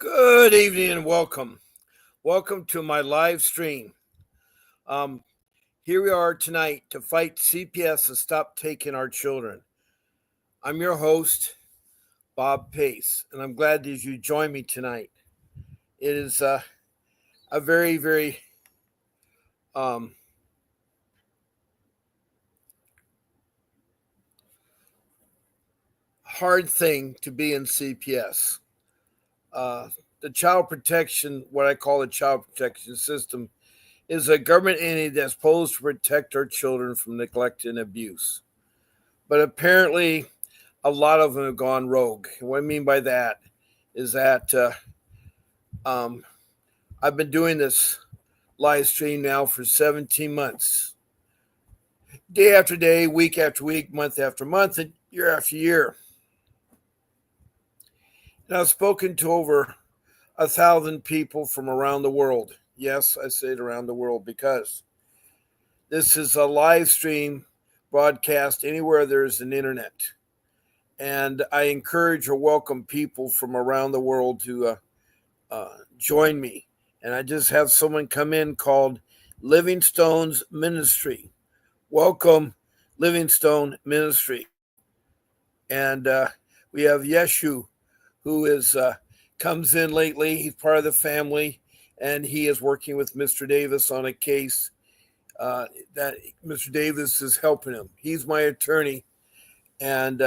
Good evening and welcome. Welcome to my live stream. Um, Here we are tonight to fight CPS and stop taking our children. I'm your host, Bob Pace, and I'm glad that you join me tonight. It is a very, very um, hard thing to be in CPS. Uh, the child protection, what I call the child protection system, is a government entity that's supposed to protect our children from neglect and abuse. But apparently, a lot of them have gone rogue. And what I mean by that is that um, I've been doing this live stream now for 17 months, day after day, week after week, month after month, and year after year. And I've spoken to over 1,000 people from around the world. Yes, I say it around the world because this is a live stream broadcast anywhere there's an internet. And I encourage or welcome people from around the world to join me. And I just have someone come in called Livingstone's Ministry. Welcome, Livingstone Ministry. And we have Yeshu, who is comes in lately. He's part of the family, and he is working with Mr. Davis on a case that Mr. Davis is helping him. He's my attorney, and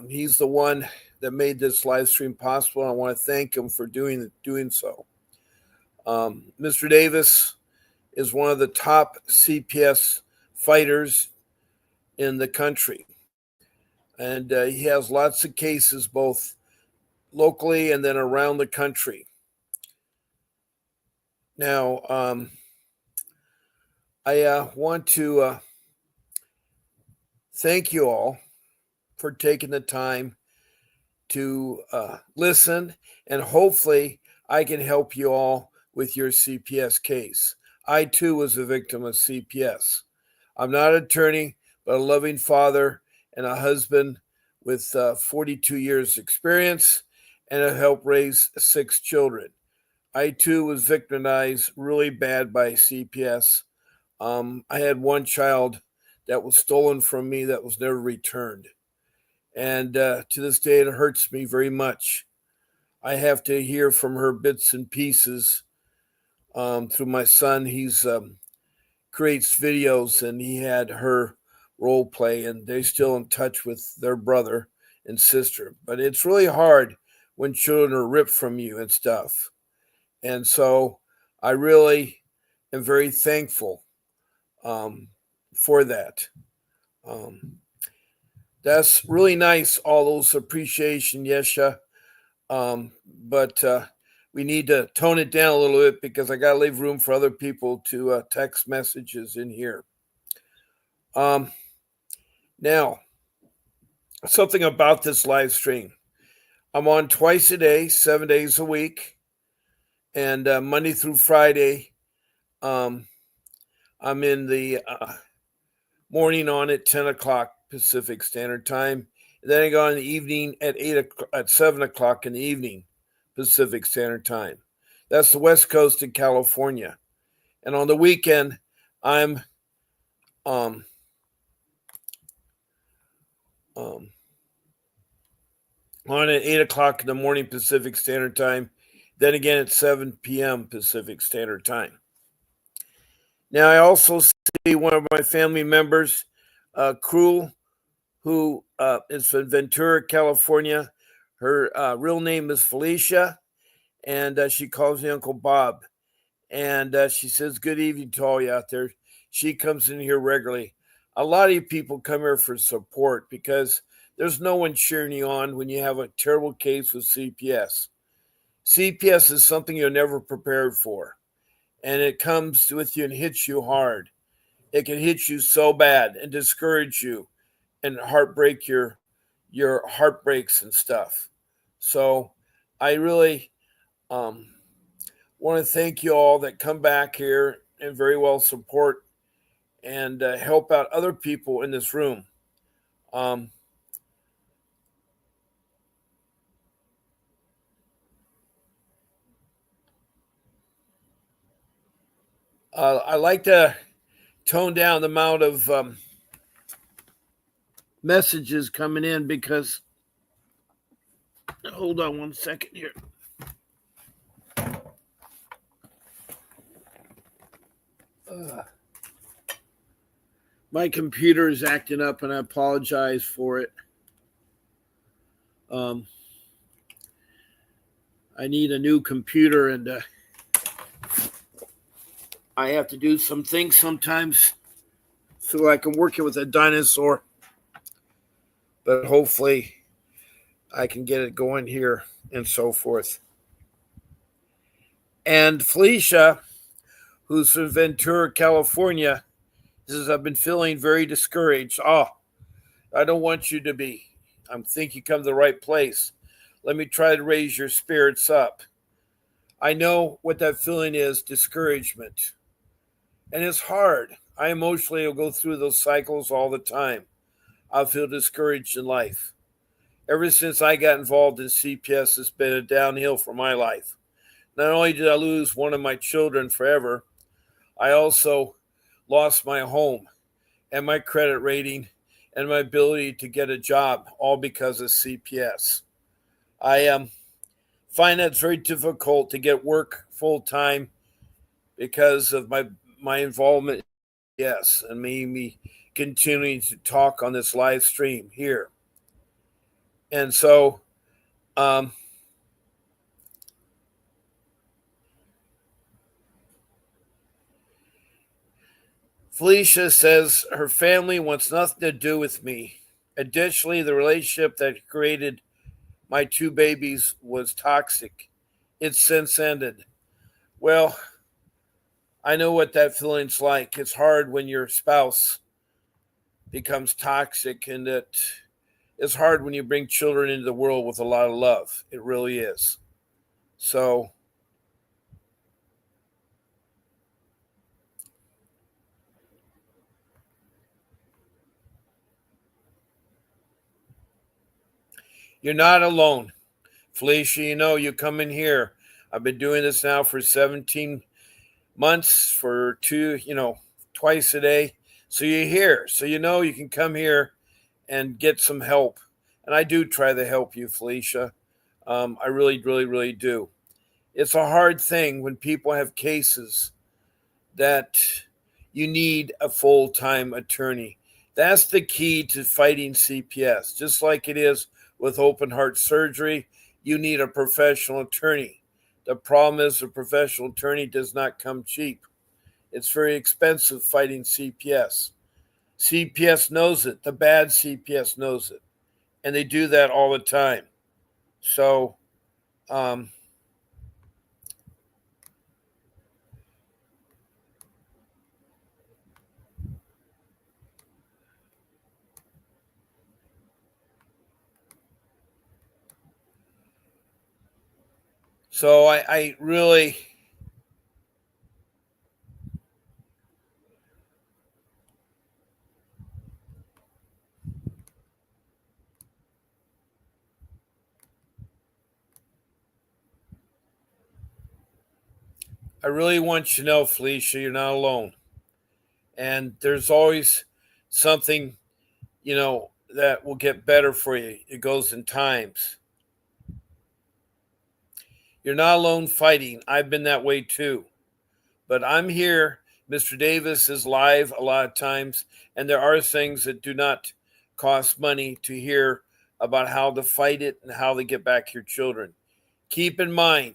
he's the one that made this live stream possible. I want to thank him for doing so. Mr. Davis is one of the top CPS fighters in the country, and he has lots of cases both locally and then around the country. Now, I want to thank you all for taking the time to listen, and hopefully I can help you all with your CPS case. I too was a victim of CPS. I'm not an attorney, but a loving father and a husband with 42 years experience, and have helped raise 6 children. I too was victimized really bad by CPS. I had one child that was stolen from me that was never returned. And to this day, it hurts me very much. I have to hear from her bits and pieces through my son. He's creates videos, and he had her role play, and they're still in touch with their brother and sister. But it's really hard when children are ripped from you and stuff. And so I really am very thankful for that. That's really nice, all those appreciation, Yesha. But we need to tone it down a little bit because I got to leave room for other people to text messages in here. Now, something about this live stream. I'm on twice a day, 7 days a week, and Monday through Friday, I'm in the morning on at 10 o'clock Pacific Standard Time. And then I go in the evening at 7 o'clock in the evening Pacific Standard Time. That's the West Coast in California. And on the weekend, I'm on at 8 o'clock in the morning Pacific Standard Time. Then again at 7 p.m. Pacific Standard Time. Now, I also see one of my family members, Cruel, who is from Ventura, California. Her real name is Felicia, and she calls me Uncle Bob. And she says, good evening to all you out there. She comes in here regularly. A lot of you people come here for support because there's no one cheering you on when you have a terrible case with CPS. CPS is something you're never prepared for, and it comes with you and hits you hard. It can hit you so bad and discourage you and heartbreak your heartbreaks and stuff. So I really want to thank you all that come back here and very well support and help out other people in this room. I like to tone down the amount of messages coming in because, hold on one second here. My computer is acting up and I apologize for it. Um, I need a new computer and I have to do some things sometimes so I can work it with a dinosaur. But hopefully I can get it going here and so forth. And Felicia, who's from Ventura, California, says, I've been feeling very discouraged. Oh, I don't want you to be. I think you come to the right place. Let me try to raise your spirits up. I know what that feeling is, discouragement. And it's hard. I emotionally will go through those cycles all the time. I'll feel discouraged in life. Ever since I got involved in CPS, it's been a downhill for my life. Not only did I lose one of my children forever, I also lost my home and my credit rating and my ability to get a job, all because of CPS. I find that it's very difficult to get work full time because of my involvement. Yes, and me continuing to talk on this live stream here, and so um, Felicia says her family wants nothing to do with me. Additionally, the relationship that created my two babies was toxic. It's since ended. Well, I know what that feeling's like. It's hard when your spouse becomes toxic, and it's hard when you bring children into the world with a lot of love. It really is. So, you're not alone. Felicia, you know, you come in here. I've been doing this now for 17 months for twice a day. So you're here. So you know you can come here and get some help. And I do try to help you, Felicia. I really, really, really do. It's a hard thing when people have cases that you need a full time attorney. That's the key to fighting CPS. Just like it is with open heart surgery, you need a professional attorney. The problem is a professional attorney does not come cheap. It's very expensive fighting CPS. CPS knows it. The bad CPS knows it. And they do that all the time. So, um, so I really, I really want you to know, Felicia, you're not alone. And there's always something, that will get better for you. It goes in times. You're not alone fighting. I've been that way too. But I'm here. Mr. Davis is live a lot of times, and there are things that do not cost money to hear about how to fight it and how to get back your children. Keep in mind,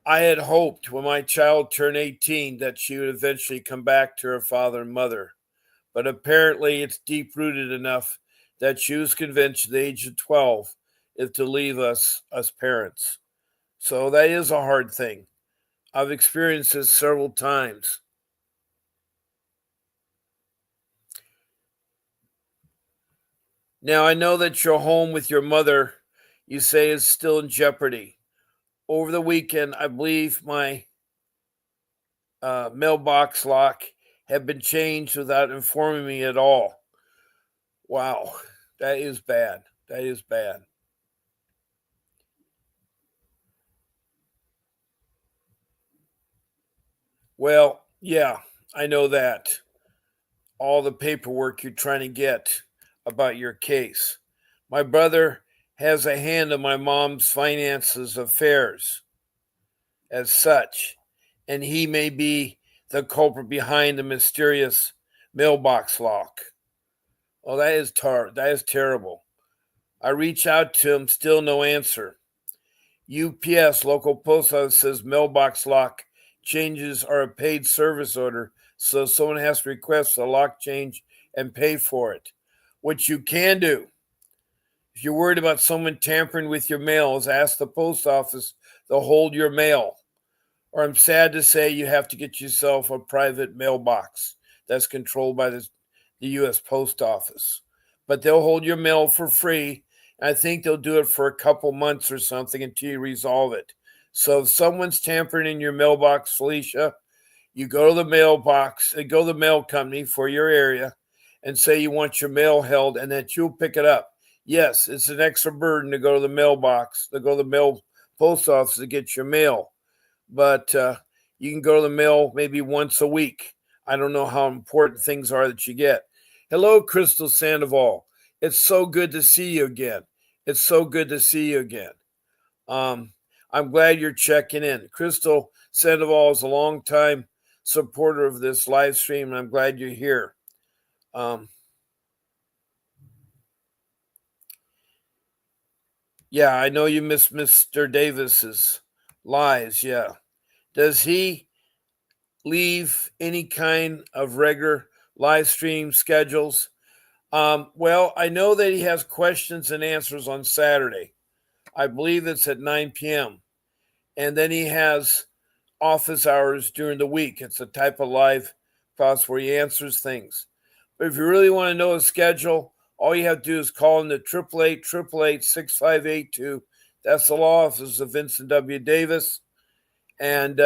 I had hoped when my child turned 18 that she would eventually come back to her father and mother. But apparently it's deep rooted enough that she was convinced at the age of 12 if to leave us parents. So that is a hard thing. I've experienced this several times. Now I know that your home with your mother, you say, is still in jeopardy. Over the weekend, I believe my mailbox lock had been changed without informing me at all. Wow, that is bad. That is bad. Well, yeah, I know that. All the paperwork you're trying to get about your case. My brother has a hand in my mom's finances affairs as such, and he may be the culprit behind the mysterious mailbox lock. Oh, that is terrible. I reach out to him, still no answer. UPS, local post office, says mailbox lock changes are a paid service order, so someone has to request a lock change and pay for it, which you can do. If you're worried about someone tampering with your mails, ask the post office to hold your mail. Or I'm sad to say you have to get yourself a private mailbox that's controlled by the U.S. Post Office. But they'll hold your mail for free. And I think they'll do it for a couple months or something until you resolve it. So if someone's tampering in your mailbox, Felicia, you go to the mailbox, go to the mail company for your area and say you want your mail held and that you'll pick it up. Yes, it's an extra burden to go to the mailbox, to go to the mail post office to get your mail, but you can go to the mail maybe once a week. I don't know how important things are that you get. Hello, Crystal Sandoval. It's so good to see you again. It's so good to see you again. I'm glad you're checking in. Crystal Sandoval is a long-time supporter of this live stream, and I'm glad you're here. Yeah, I know you miss Mr. Davis's lives. Yeah. Does he leave any kind of regular live stream schedules? Well, I know that he has questions and answers on Saturday. I believe it's at 9 p.m. And then he has office hours during the week. It's a type of live class where he answers things. But if you really want to know his schedule, all you have to do is call in the 888-888-6582. That's the law office of Vincent W. Davis. And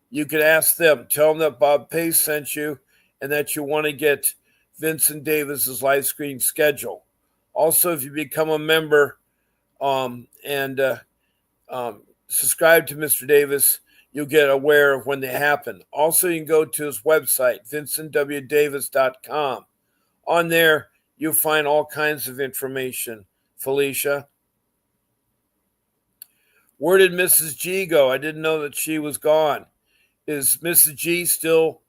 you could ask them, tell them that Bob Pace sent you and that you want to get Vincent Davis's live screen schedule. Also, if you become a member and subscribe to Mr. Davis, you'll get aware of when they happen. Also, you can go to his website, vincentwdavis.com. On there, you'll find all kinds of information, Felicia. Where did Mrs. G go? I didn't know that she was gone. Is Mrs. G still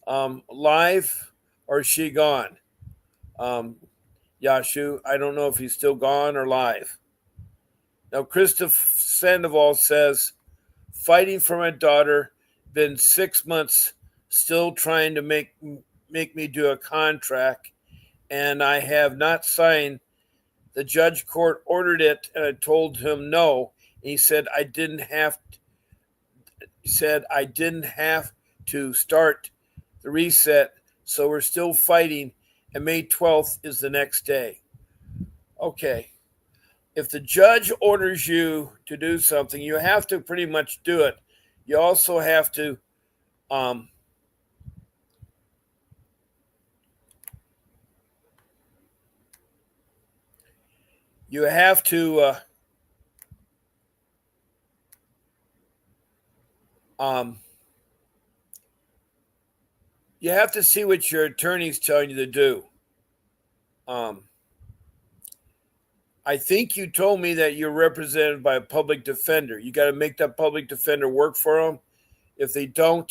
live or is she gone? Yashu, I don't know if he's still gone or live. Now, Christoph Sandoval says, fighting for my daughter, been 6 months, still trying to make me do a contract, and I have not signed. The judge court ordered it, and I told him no. And he said I didn't have to start the reset, so we're still fighting, and May 12th is the next day. Okay. If the judge orders you to do something, you have to pretty much do it. You also have to you have to see what your attorney's telling you to do. I think you told me that you're represented by a public defender. You got to make that public defender work for them. If they don't,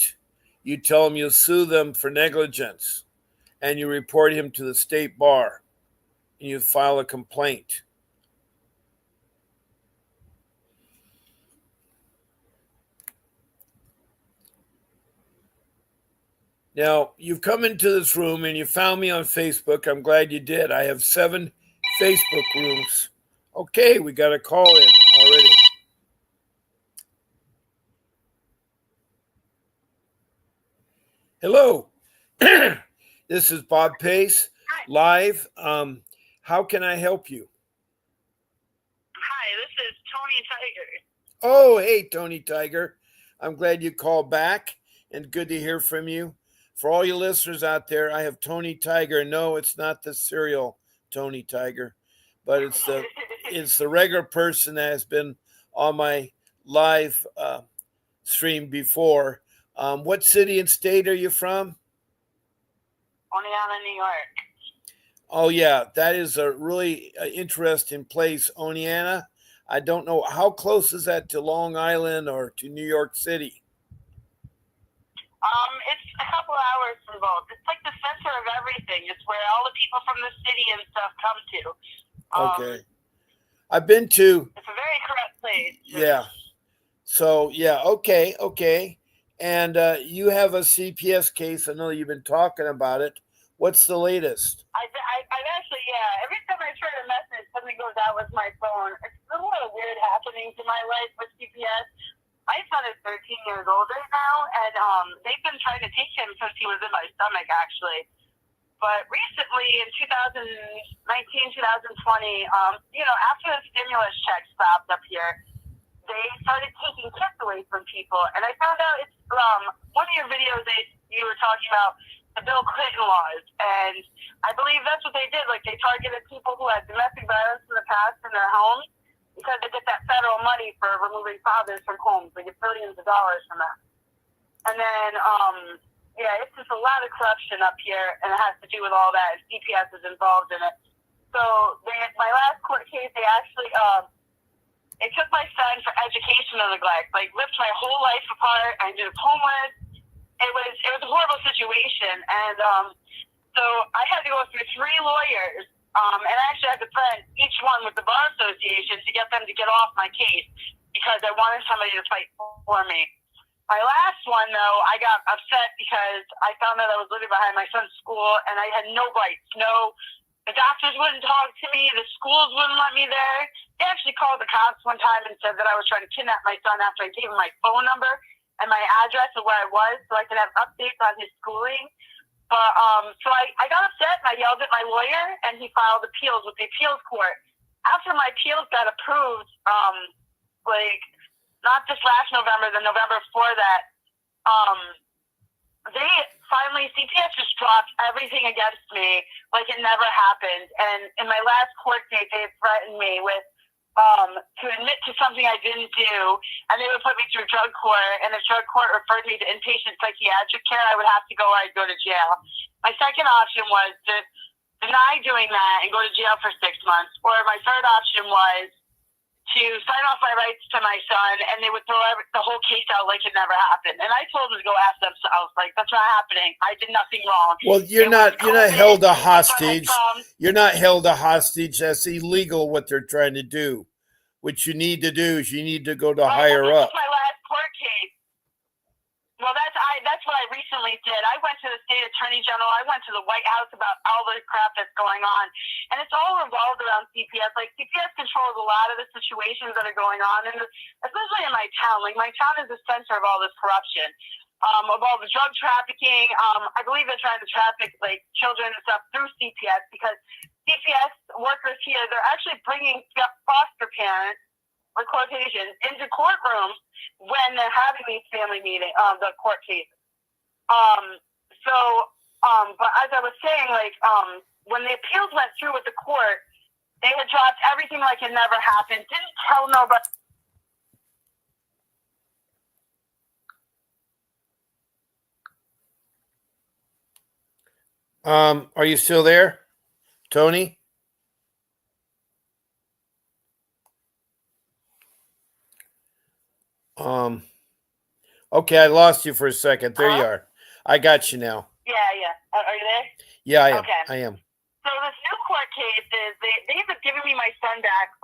you tell them you'll sue them for negligence, and you report him to the state bar, and you file a complaint. Now, you've come into this room and you found me on Facebook. I'm glad you did. I have 7 Facebook rooms. Okay, we got a call in already. Hello. This is Bob Pace, live. How can I help you? Hi, this is Tony Tiger. Oh, hey, Tony Tiger. I'm glad you called back and good to hear from you. For all you listeners out there, I have Tony Tiger. No, it's not the serial Tony Tiger, but it's the regular person that has been on my live stream before. What city and state are you from? Oneonta, New York. Oh, yeah, that is a really interesting place, Oneonta. I don't know how close is that to Long Island or to New York City. It's a couple hours from both. It's like the center of everything. It's where all the people from the city and stuff come to. Okay, I've been to. It's a very correct place. Yeah. So yeah, okay. And you have a CPS case. I know you've been talking about it. What's the latest? I've actually, yeah. Every time I try to message, something goes out with my phone. It's a little weird happening to my life with CPS. My son is 13 years old right now, and they've been trying to take him since he was in my stomach, actually. But recently, in 2019, 2020, after the stimulus check stopped up here, they started taking kids away from people. And I found out it's one of your videos that you were talking about the Bill Clinton laws. And I believe that's what they did. Like, they targeted people who had domestic violence in the past in their homes because they get that federal money for removing fathers from homes. They get billions of dollars from that. And then, it's just a lot of corruption up here, and it has to do with all that. And CPS is involved in it. So my last court case, they actually it took my son for educational neglect, like ripped my whole life apart. I ended up homeless. It was a horrible situation, and so I had to go through 3 lawyers, and I actually had to threaten each one with the bar association to get them to get off my case because I wanted somebody to fight for me. My last one, though, I got upset because I found out I was living behind my son's school, and I had no rights. The doctors wouldn't talk to me. The schools wouldn't let me there. They actually called the cops one time and said that I was trying to kidnap my son after I gave him my phone number and my address of where I was so I could have updates on his schooling. But so I got upset and I yelled at my lawyer, and he filed appeals with the appeals court. After my appeals got approved, not this last November, the November before that, they finally, CPS just dropped everything against me like it never happened. And in my last court date, they threatened me with to admit to something I didn't do, and they would put me through drug court, and if drug court referred me to inpatient psychiatric care, I would have to go or I'd go to jail. My second option was to deny doing that and go to jail for 6 months, or my third option was to sign off my rights to my son, and they would throw the whole case out like it never happened. And I told them to go ask themselves, like, that's not happening. I did nothing wrong. Well, you're not held a hostage. You're not held a hostage. That's illegal what they're trying to do. What you need to do is you need to go to higher up. That's my last court case. Well, that's what I recently did. I went to the state attorney general. I went to the White House about all the crap that's going on. And it's all revolved around CPS. Like, CPS controls a lot of the situations that are going on, and especially in my town. Like, my town is the center of all this corruption, of all the drug trafficking. I believe they're trying to traffic, like, children and stuff through CPS because CPS workers here, they're actually bringing foster parents, or quotations, into courtrooms when they're having these family meetings, the court cases. But as I was saying, when the appeals went through with the court, they had dropped everything like it never happened, didn't tell nobody. Are you still there, Tony? Okay, I lost you for a second. There you are. I got you now. Yeah. Are you there? Yeah, I am. Okay. I am. So this new court case is they ended up giving me my son back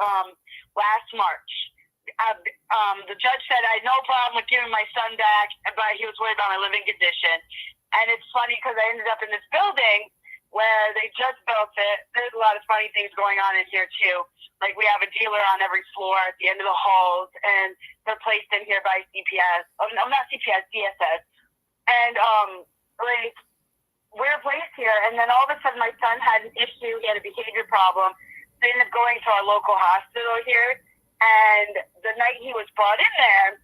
last March. The judge said I had no problem with giving my son back, but he was worried about my living condition. And it's funny because I ended up in this building where they just built it. There's a lot of funny things going on in here too. Like, we have a dealer on every floor at the end of the halls, and they're placed in here by CPS. Oh, no, not CPS, DSS. And we're placed here, and then all of a sudden my son had an issue. He had a behavior problem. So he ended up going to our local hospital here, and the night he was brought in there,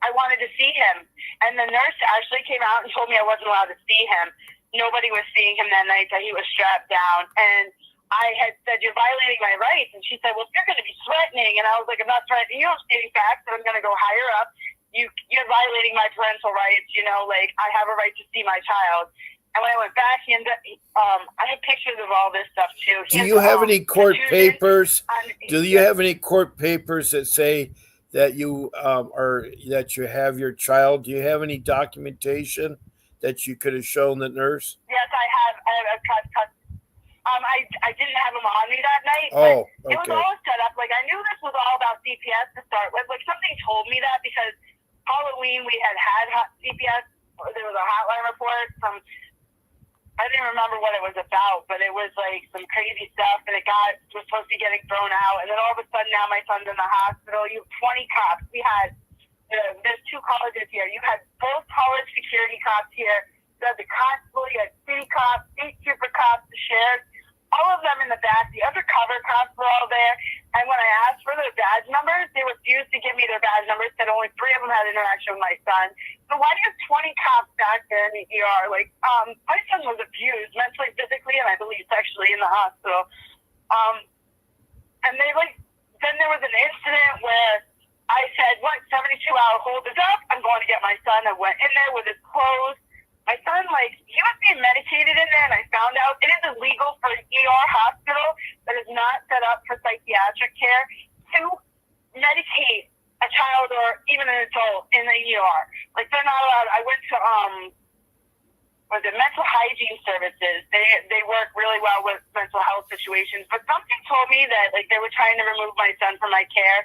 I wanted to see him, and the nurse actually came out and told me I wasn't allowed to see him. Nobody was seeing him that night, that he was strapped down, and I had said, you're violating my rights. And she said, well, you're going to be threatening. And I was like, I'm not threatening you. I'm stating facts, and I'm going to go higher up. you're violating my parental rights. You know, like I have a right to see my child. And when I went back, I have pictures of all this stuff too. Do you have any court papers? Do you have any court papers that say that you that you have your child? Do you have any documentation that you could have shown the nurse? Yes, I have. I didn't have them on me that night. Oh, okay. It was all set up. Like, I knew this was all about CPS to start with. Like, something told me that because Halloween we had CPS. There was a hotline report from, I didn't remember what it was about, but it was like some crazy stuff, and was supposed to be getting thrown out. And then all of a sudden now my son's in the hospital. You have 20 cops. We had, there's 2 colleges here. You had both college security cops here. You had the constable, you had city cops, state trooper cops, the sheriff. All of them in the back. The undercover cops were all there. And when I asked for their badge numbers, they refused to give me their badge numbers, said only 3 of them had interaction with my son. So why do you have 20 cops back there in the ER? Like, my son was abused mentally, physically, and I believe sexually in the hospital. And then there was an incident where I said, what, 72-hour hold is up? I'm going to get my son. I went in there with his clothes. My son, he was being medicated in there, and I found out it is illegal for an ER hospital that is not set up for psychiatric care to medicate a child or even an adult in the ER. Like, they're not allowed. I went to, mental hygiene services. They work really well with mental health situations, but something told me that, they were trying to remove my son from my care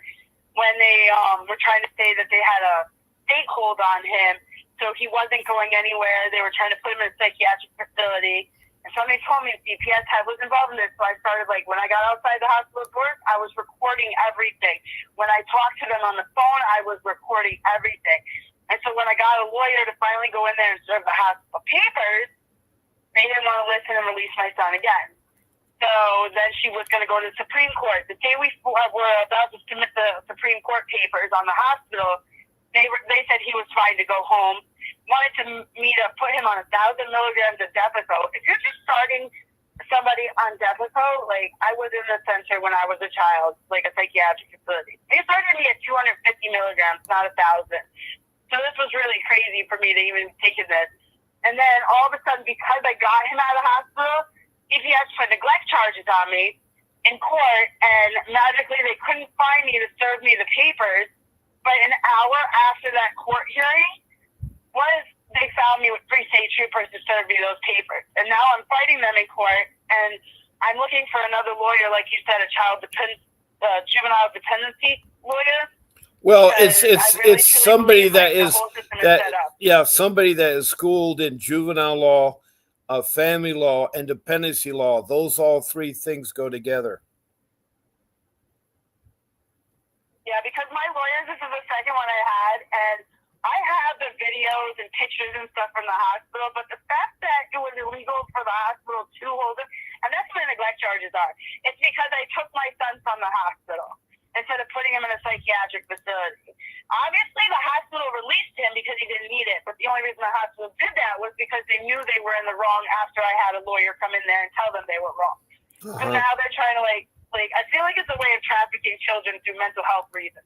when they were trying to say that they had a state hold on him. So he wasn't going anywhere. They were trying to put him in a psychiatric facility. And somebody told me CPS was involved in this. So I started, when I got outside the hospital doors, I was recording everything. When I talked to them on the phone, I was recording everything. And so when I got a lawyer to finally go in there and serve the hospital papers, they didn't want to listen and release my son again. So then she was going to go to the Supreme Court. The day we were about to submit the Supreme Court papers on the hospital, they said he was fine to go home. Wanted me to put him on 1,000 milligrams of Depakote. If you're just starting somebody on Depakote, I was in the center when I was a child, a psychiatric facility. They started me at 250 milligrams, not 1,000. So this was really crazy for me to even take this. And then all of a sudden, because I got him out of the hospital, CPS put neglect charges on me in court, and magically they couldn't find me to serve me the papers. But an hour after that court hearing, they found me with 3 state troopers to serve me those papers. And now I'm fighting them in court, and I'm looking for another lawyer, like you said, a juvenile dependency lawyer. Well, it's somebody that is somebody that is schooled in juvenile law, family law, and dependency law. Those all 3 things go together. Yeah, because my lawyers, this is the second one I had, and I have the videos and pictures and stuff from the hospital, but the fact that it was illegal for the hospital to hold him, and that's what the neglect charges are. It's because I took my son from the hospital instead of putting him in a psychiatric facility. Obviously, the hospital released him because he didn't need it, but the only reason the hospital did that was because they knew they were in the wrong after I had a lawyer come in there and tell them they were wrong. So now they're trying to, I feel like it's a way of trafficking children through mental health reasons.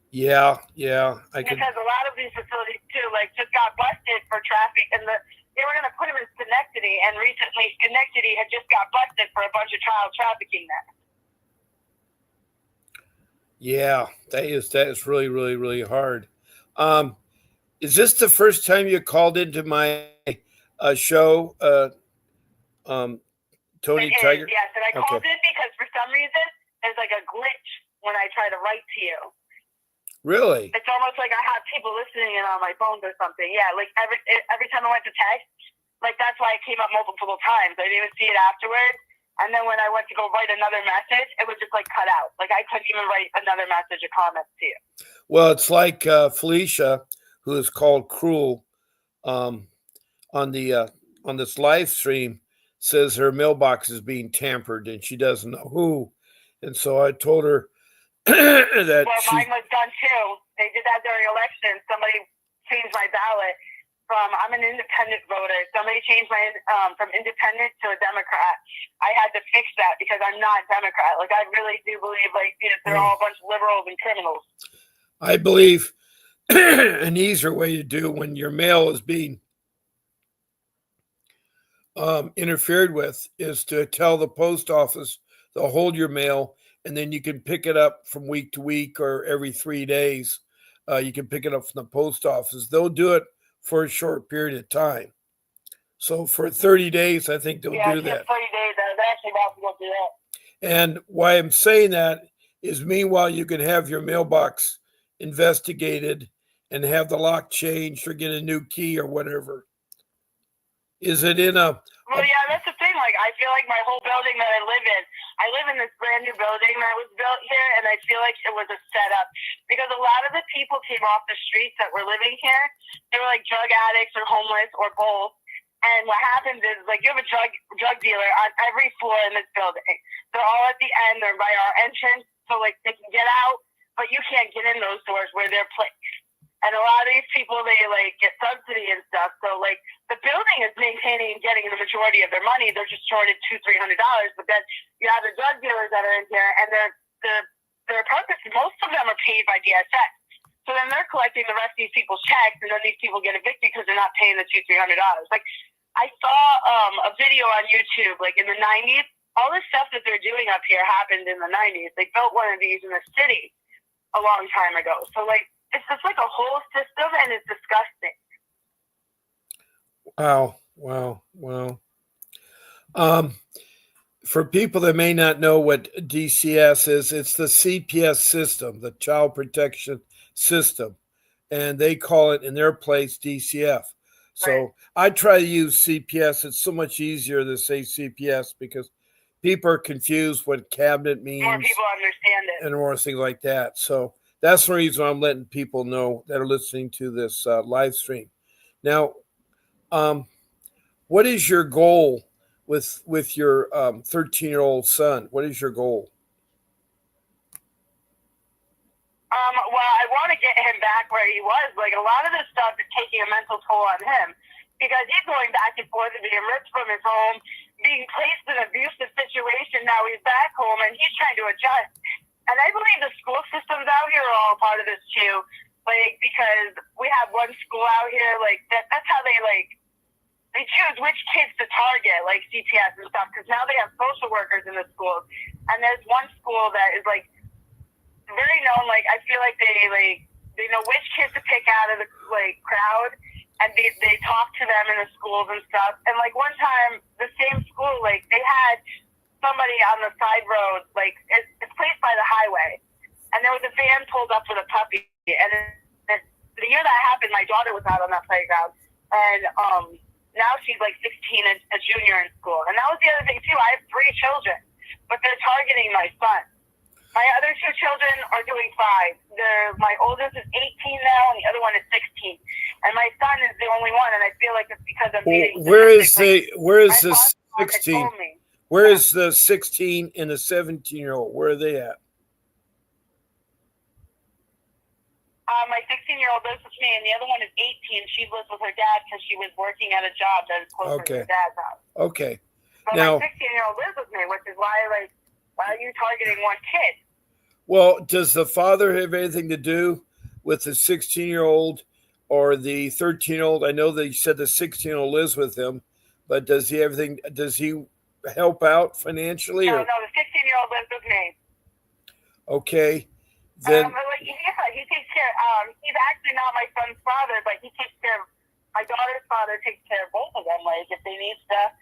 Yeah. Because a lot of these facilities too, just got busted for traffic, and they were going to put him in Schenectady, and recently Schenectady had just got busted for a bunch of child trafficking there. Yeah, that is really, really, really hard. Is this the first time you called into my show, Tony Tiger? Yes, and I called in because for some reason there's a glitch when I try to write to you. Really? It's almost like I have people listening in on my phone or something. Yeah, every time I went to text, that's why it came up multiple times. I didn't even see it afterwards. And then when I went to go write another message, it was just cut out. I couldn't even write another message or comment to you. Well, it's like Felicia, who is called Cruel, on this live stream, says her mailbox is being tampered and she doesn't know who. And so I told her that mine was done too. They did that during election. Somebody changed my ballot from, I'm an independent voter. Somebody changed my from independent to a Democrat. I had to fix that because I'm not Democrat. I really do believe they're all a bunch of liberals and criminals. I believe an easier way to do when your mail is being interfered with is to tell the post office they'll hold your mail, and then you can pick it up from week to week or every 3 days. You can pick it up from the post office. They'll do it for a short period of time. So for 30 days, I think they'll Yeah, do I think that. 30 days. I was actually about to go do that. And why I'm saying that is meanwhile, you can have your mailbox investigated and have the lock changed or get a new key or whatever. Is it in a Well, yeah, that's the thing. Like, I feel like my whole building that I live in this brand new building that was built here, and I feel like it was a setup because a lot of the people came off the streets that were living here. They were like drug addicts or homeless or both. And what happens is, like, you have a drug dealer on every floor in this building. They're all at the end. They're by our entrance, so like they can get out, but you can't get in those doors where they're placed. And a lot of these people, they like get subsidy and stuff. So like the building is maintaining and getting the majority of their money. They're just shorted $200-300. But then you have the drug dealers that are in here, and their purpose. Most of them are paid by DSS. So then they're collecting the rest of these people's checks, and then these people get evicted because they're not paying the $200-300. Like I saw a video on YouTube, like in the '90s. All this stuff that they're doing up here happened in the '90s. They built one of these in the city a long time ago. So like. It's just like a whole system, and it's disgusting. Wow. For people that may not know what DCS is, it's the CPS system, the Child Protection System, and they call it in their place DCF. So right. I try to use CPS. It's so much easier to say CPS because people are confused what cabinet means. More people understand it. And more things like that. So that's the reason I'm letting people know that are listening to this live stream. Now, what is your goal with your 13-year-old son? What is your goal? Well, I want to get him back where he was. Like a lot of this stuff is taking a mental toll on him because he's going back and forth and being ripped from his home, being placed in an abusive situation. Now he's back home and he's trying to adjust. And I believe the school systems out here are all part of this too. Like, because we have one school out here, like, that's how they choose which kids to target, like CPS and stuff, because now they have social workers in the schools. And there's one school that is, like, very known, like, I feel like they know which kids to pick out of the, like, crowd, and they talk to them in the schools and stuff. And, like, one time, the same school, like, they had somebody on the side road, like it's placed by the highway, and there was a van pulled up with a puppy. And the year that happened, my daughter was out on that playground, and now she's like 16 and a junior in school. And that was the other thing too. I have 3 children, but they're targeting my son. My other 2 children are doing fine. My oldest is 18 now, and the other one is 16. And my son is the only one, and I feel like it's because I'm being. Where is this 16? Where is the 16 and the 17-year-old? Where are they at? My 16-year-old lives with me, and the other one is 18. She lives with her dad because she was working at a job that is closer to her dad's house. Okay. But now, my 16-year-old lives with me, which is why are you targeting one kid? Well, does the father have anything to do with the 16-year-old or the 13-year-old? I know that you said the 16-year-old lives with him, but does he help out financially? No, the 16-year-old lives with me. Okay. Then he takes care. He's actually not my son's father, but he takes care of my daughter's father. Takes care of both of them. Like if they need stuff,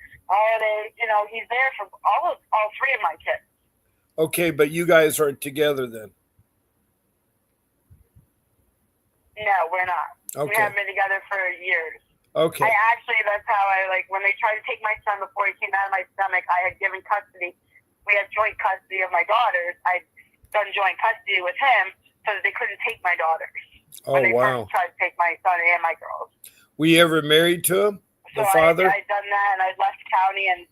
he's there for all 3 of my kids. Okay, but you guys aren't together then. No, we're not. Okay. We haven't been together for years. Okay. That's how when they tried to take my son before he came out of my stomach, I had given custody. We had joint custody of my daughters. I'd done joint custody with him so that they couldn't take my daughters. Oh, when they wow. first tried to take my son and my girls. Were you ever married to him? The father? I'd done that, and I'd left county, and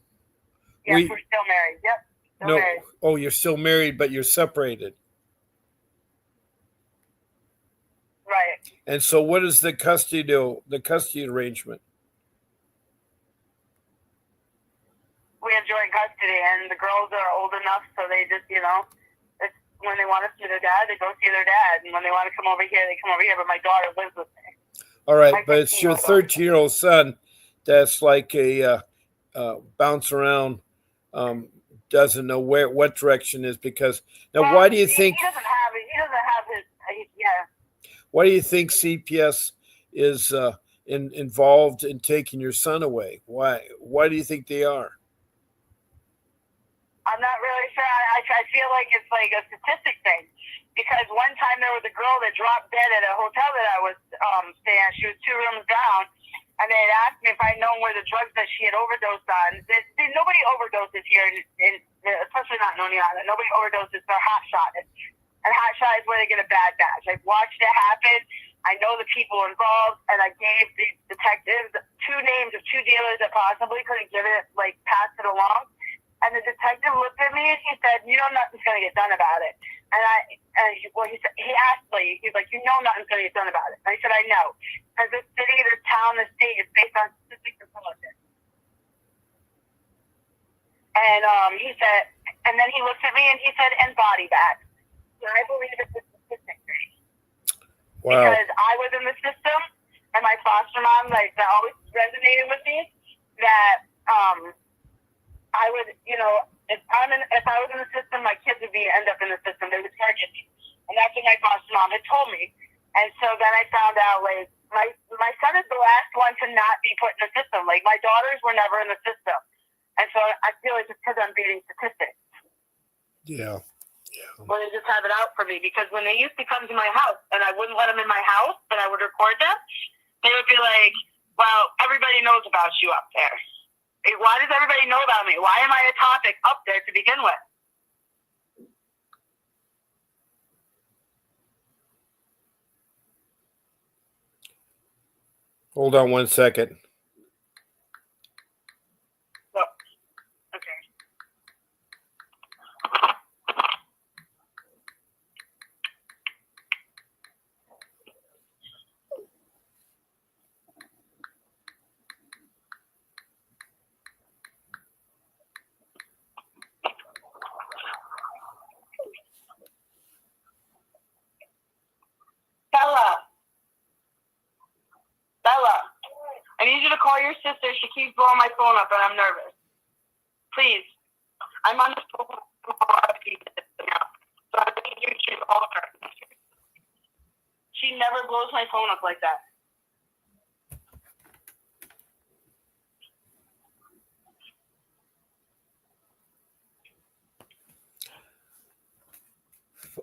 yes, we're still married. Yep. Still married. Oh, you're still married, but you're separated. Right. And so what is the custody arrangement? We have joint custody, and the girls are old enough, so they just, when they want to see their dad, they go see their dad. And when they want to come over here, they come over here. But my daughter lives with me. All right, but it's your 13-year-old son that's like a bounce around, doesn't know what direction is, because now why do you think he doesn't have it? He doesn't have his Why do you think CPS is involved in taking your son away? Why do you think they are? I'm not really sure. I feel like it's like a statistic thing, because one time there was a girl that dropped dead at a hotel that I was staying at. She was 2 rooms down, and they had asked me if I'd known where the drugs that she had overdosed on. Nobody overdoses here, especially not in Oneonta. Nobody overdoses. They're hot shotted, and hot shot is where they get a bad batch. I've watched it happen. I know the people involved, and I gave the detectives 2 names of 2 dealers that possibly could have given it, like, passed it along. And the detective looked at me and he said, "You know nothing's going to get done about it." He asked me, he's like, "You know nothing's going to get done about it." And I said, "I know. Because this city, this town, this state is based on statistics and politics." And he said, and then he looked at me and he said, "And body bags." And I believe it's a statistic thing. Wow. Because I was in the system, and my foster mom, like, that always resonated with me, that I would, if I was in the system, my kids would end up in the system. They would target me, and that's what my foster mom had told me. And so then I found out, like, my son is the last one to not be put in the system. Like, my daughters were never in the system, and so I feel like it's because I'm beating statistics. Yeah. Well, they just have it out for me, because when they used to come to my house and I wouldn't let them in my house, but I would record them, they would be like, "Well, everybody knows about you up there. Why does everybody know about me? Why am I a topic up there to begin with?" Hold on 1 second. Oh, okay. Bella, I need you to call your sister. She keeps blowing my phone up and I'm nervous. Please. I'm on the phone now, so I need you to call her. She never blows my phone up like that.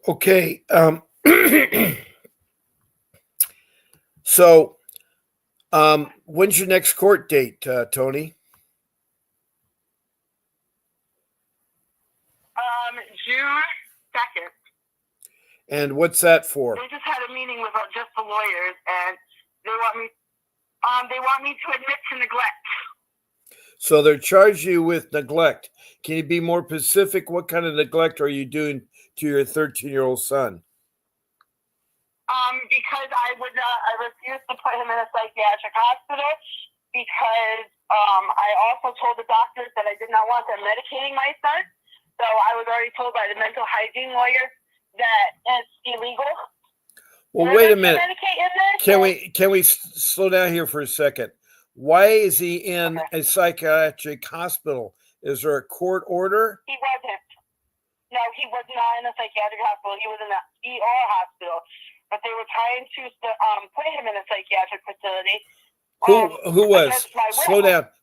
Okay. So, when's your next court date, Tony? June 2nd. And what's that for? They just had a meeting with just the lawyers, and they want me to admit to neglect. So they're charging you with neglect. Can you be more specific? What kind of neglect are you doing to your 13-year-old son? Because I refused to put him in a psychiatric hospital, because I also told the doctors that I did not want them medicating my son. So I was already told by the mental hygiene lawyer that it's illegal. Well, wait a minute. Can we slow down here for a second? Why is he in a psychiatric hospital? Is there a court order? He wasn't. No, he was not in a psychiatric hospital. He was in an ER hospital. But they were trying to put him in a psychiatric facility. Who was?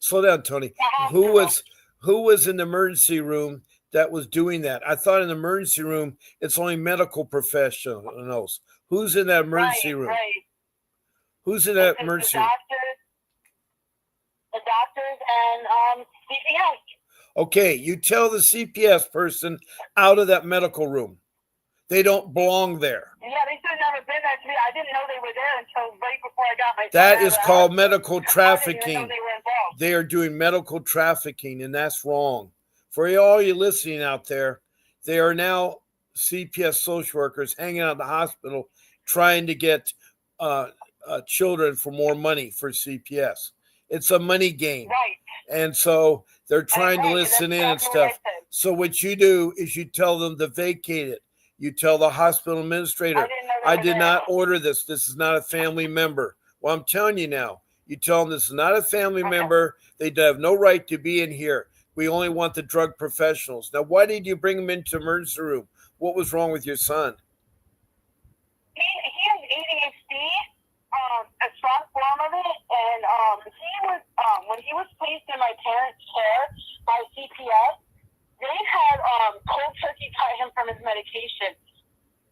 Slow down, Tony. Who was in the emergency room that was doing that? I thought in the emergency room it's only medical professionals. Who's in that emergency room? Right. Who's in that emergency room? The doctors and CPS. Okay, you tell the CPS person out of that medical room. They don't belong there. Yeah, they should have never been there. I didn't know they were there until right before I got my. That is called medical trafficking. I didn't even know they were involved. They are doing medical trafficking, and that's wrong. For all you listening out there, they are now CPS social workers hanging out in the hospital trying to get children for more money for CPS. It's a money game. Right. And so they're trying to listen in and stuff. So what you do is you tell them to vacate it. You tell the hospital administrator, I didn't know they I were did there. not order this. This is not a family member. Well, I'm telling you now. You tell them this is not a family Okay. member. They have no right to be in here. We only want the drug professionals. Now, why did you bring them into the emergency room? What was wrong with your son? He has ADHD, a strong form of it, and he was when he was placed in my parents' care by CPS, they had cold turkey cut him from his medication.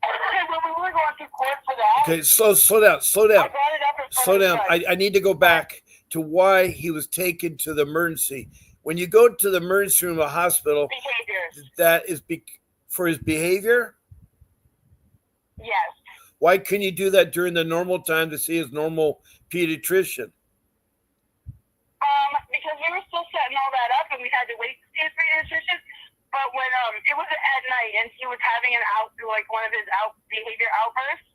And when we were going through court for that, Okay, slow down, I brought it up in front slow of the down. judge. I need to go back to why he was taken to the emergency. When you go to the emergency room of a hospital, Behaviors. that is for his behavior. Yes. Why couldn't you do that during the normal time to see his normal pediatrician? Because we were still setting all that up, and we had to wait to see his pediatrician. But when it was at night, and he was having one of his behavior outbursts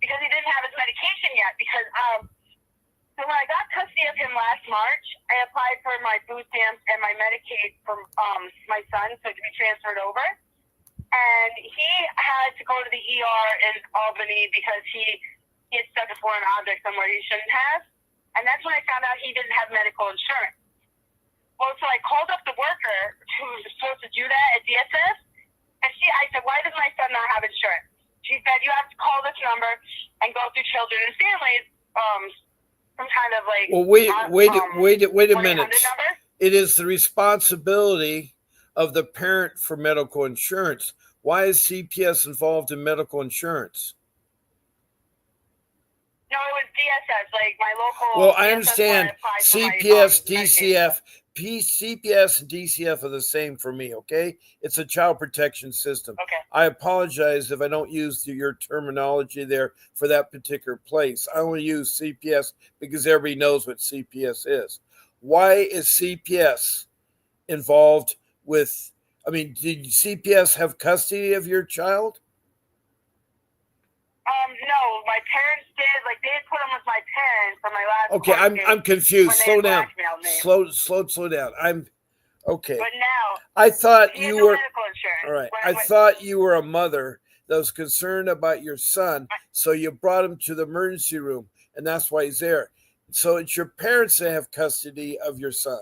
because he didn't have his medication yet. Because so when I got custody of him last March, I applied for my food stamps and my Medicaid for my son so to be transferred over. And he had to go to the ER in Albany because he had stuck a foreign object somewhere he shouldn't have. And that's when I found out he didn't have medical insurance. Well, so I called up the worker who was supposed to do that at DSS. And I said, why does my son not have insurance? She said, you have to call this number and go through children and families, some kind of like... Well, wait a minute. Number. It is the responsibility of the parent for medical insurance. Why is CPS involved in medical insurance? No, it was DSS, like my local... Well, I understand CPS, DCF. CPS and DCF are the same for me, okay? It's a child protection system. Okay. I apologize if I don't use your terminology there for that particular place. I only use CPS because everybody knows what CPS is. Why is CPS involved with... did CPS have custody of your child? No, my parents did. Like they had put him with my parents for my last. Okay, I'm confused. Slow down. Slow down. I'm okay. But now I thought you were medical insurance. All right. I thought you were a mother that was concerned about your son, so you brought him to the emergency room, and that's why he's there. So it's your parents that have custody of your son.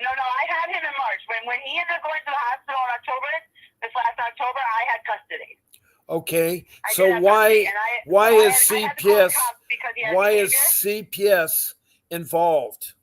No, I had him in March. When he ended up going to the hospital in October, this last October, I had custody. Okay, so why is CPS involved?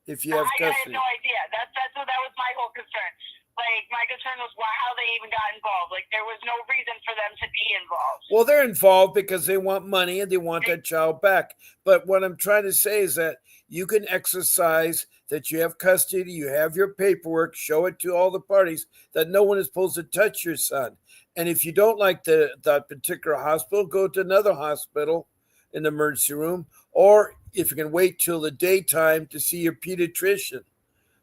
If you have custody, I have no idea. That was my whole concern. Like my concern was how they even got involved. Like there was no reason for them to be involved. Well, they're involved because they want money and they want that child back. But what I'm trying to say is that you can exercise that you have custody, you have your paperwork, show it to all the parties that no one is supposed to touch your son. And if you don't like that particular hospital, go to another hospital in the emergency room, or if you can wait till the daytime to see your pediatrician.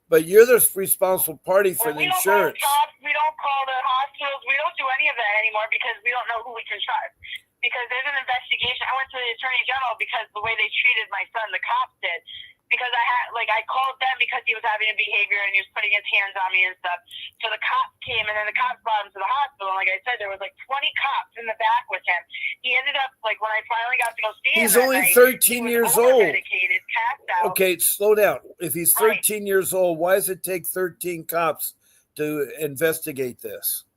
But you're the responsible party for the insurance. We don't call the hospitals. We don't do any of that anymore because we don't know who we can trust. Because there's an investigation. I went to the Attorney General because the way they treated my son, the cops did. Because I called them because he was having a behavior and he was putting his hands on me and stuff. So the cops came and then the cops brought him to the hospital. And like I said, there was like 20 cops in the back with him. He ended up when I finally got to go see him. He's only 13 years old. Okay, slow down. If he's 13 years old, why does it take 13 cops to investigate this?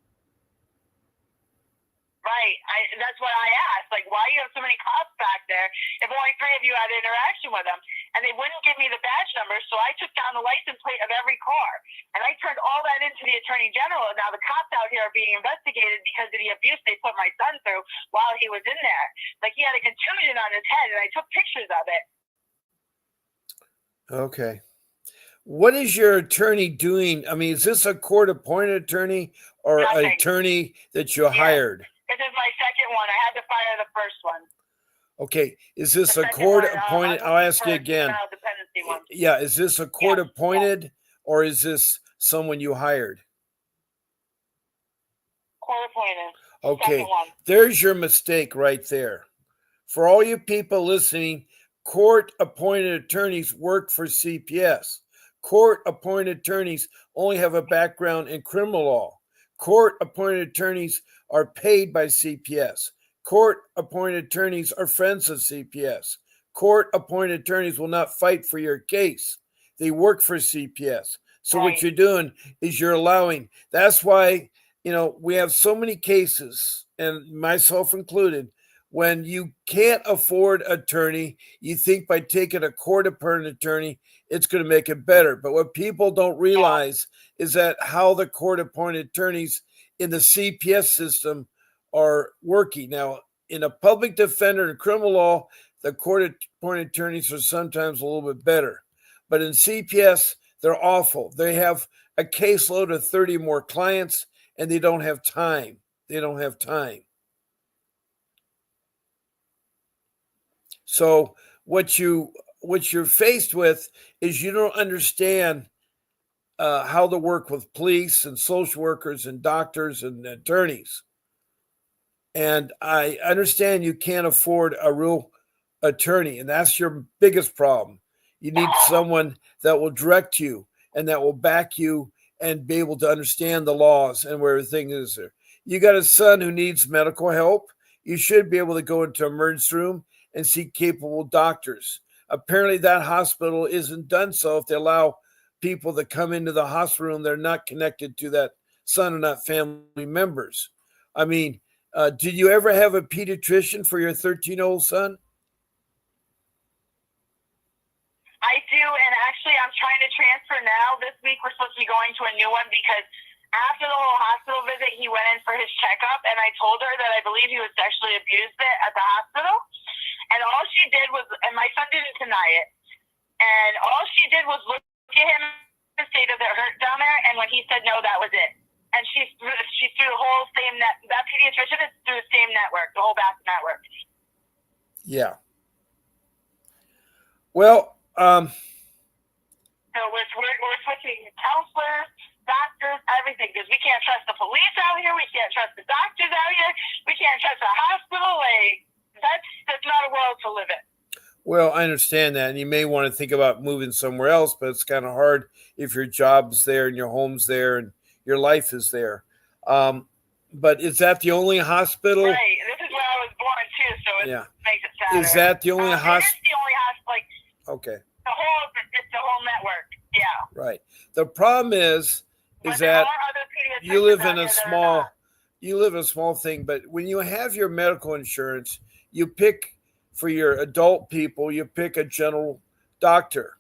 Right. That's what I asked. Like, why do you have so many cops back there if only 3 of you had interaction with them? And they wouldn't give me the badge number, so I took down the license plate of every car. And I turned all that into the Attorney General. And now the cops out here are being investigated because of the abuse they put my son through while he was in there. Like, he had a contusion on his head, and I took pictures of it. Okay. What is your attorney doing? Is this a court-appointed attorney or an attorney that you hired? This is my second one. I had to fire the first one. Okay. Is this a court-appointed? I'll ask you again. Yeah. Is this a court-appointed or is this someone you hired? Court-appointed. Okay. There's your mistake right there. For all you people listening, court-appointed attorneys work for CPS. Court-appointed attorneys only have a background in criminal law. Court-appointed attorneys are paid by CPS. Court-appointed attorneys are friends of CPS. Court-appointed attorneys will not fight for your case. They work for CPS. So what you're doing is you're allowing. That's why, we have so many cases, and myself included, when you can't afford attorney, you think by taking a court-appointed attorney, it's going to make it better. But what people don't realize is that how the court-appointed attorneys in the CPS system are working. Now, in a public defender in criminal law, the court-appointed attorneys are sometimes a little bit better. But in CPS, they're awful. They have a caseload of 30 more clients, and they don't have time. So what you're faced with is you don't understand how to work with police and social workers and doctors and attorneys. And I understand you can't afford a real attorney, and that's your biggest problem. You need someone that will direct you and that will back you and be able to understand the laws and where everything is there. You got a son who needs medical help. You should be able to go into an emergency room and see capable doctors. Apparently that hospital isn't done so if they allow people that come into the hospital room, they're not connected to that son and not family members. I mean, did you ever have a pediatrician for your 13-year-old son? I do, and actually I'm trying to transfer now. This week we're supposed to be going to a new one because after the whole hospital visit, he went in for his checkup, and I told her that I believe he was sexually abused at the hospital. And all she did was, and my son didn't deny it, and all she did was look at him and say, does it hurt down there? And when he said no, that was it. And she's through the whole same that pediatrician is through the same network, the whole Bass network. Yeah. Well, so we're switching counselors, doctors, everything, because we can't trust the police out here, we can't trust the doctors out here, we can't trust the hospital. Like that's not a world to live in. Well, I understand that, and you may want to think about moving somewhere else, but it's kind of hard if your job's there and your home's there and your life is there. But is that the only hospital? Right. This is where I was born too, so it makes it sadder. Is that the only hospital? It's the only hospital. Like, okay. It's the whole network. Yeah. Right. The problem is that you live in a small thing, but when you have your medical insurance, you pick for your adult people, you pick a general doctor,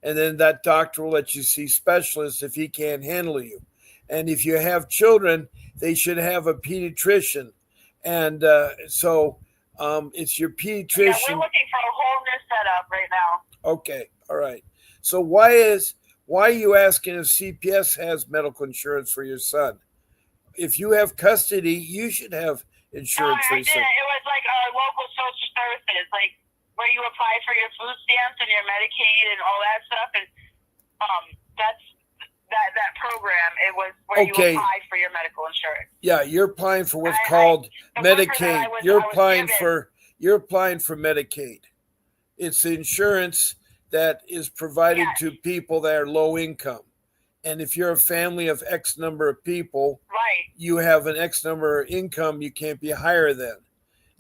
and then that doctor will let you see specialists if he can't handle you. And if you have children, they should have a pediatrician. And so it's your pediatrician. Yeah, we're looking for a whole new setup right now. Okay. All right. So why are you asking if CPS has medical insurance for your son? If you have custody, you should have insurance for your son. It was like local social services, like where you apply for your food stamps and your Medicaid and all that stuff. And that's that program. It was where you apply for your medical insurance. Yeah, you're applying for what's called Medicaid. You're applying for Medicaid. It's the insurance that is provided to people that are low income. And if you're a family of X number of people, you have an X number of income, you can't be higher than.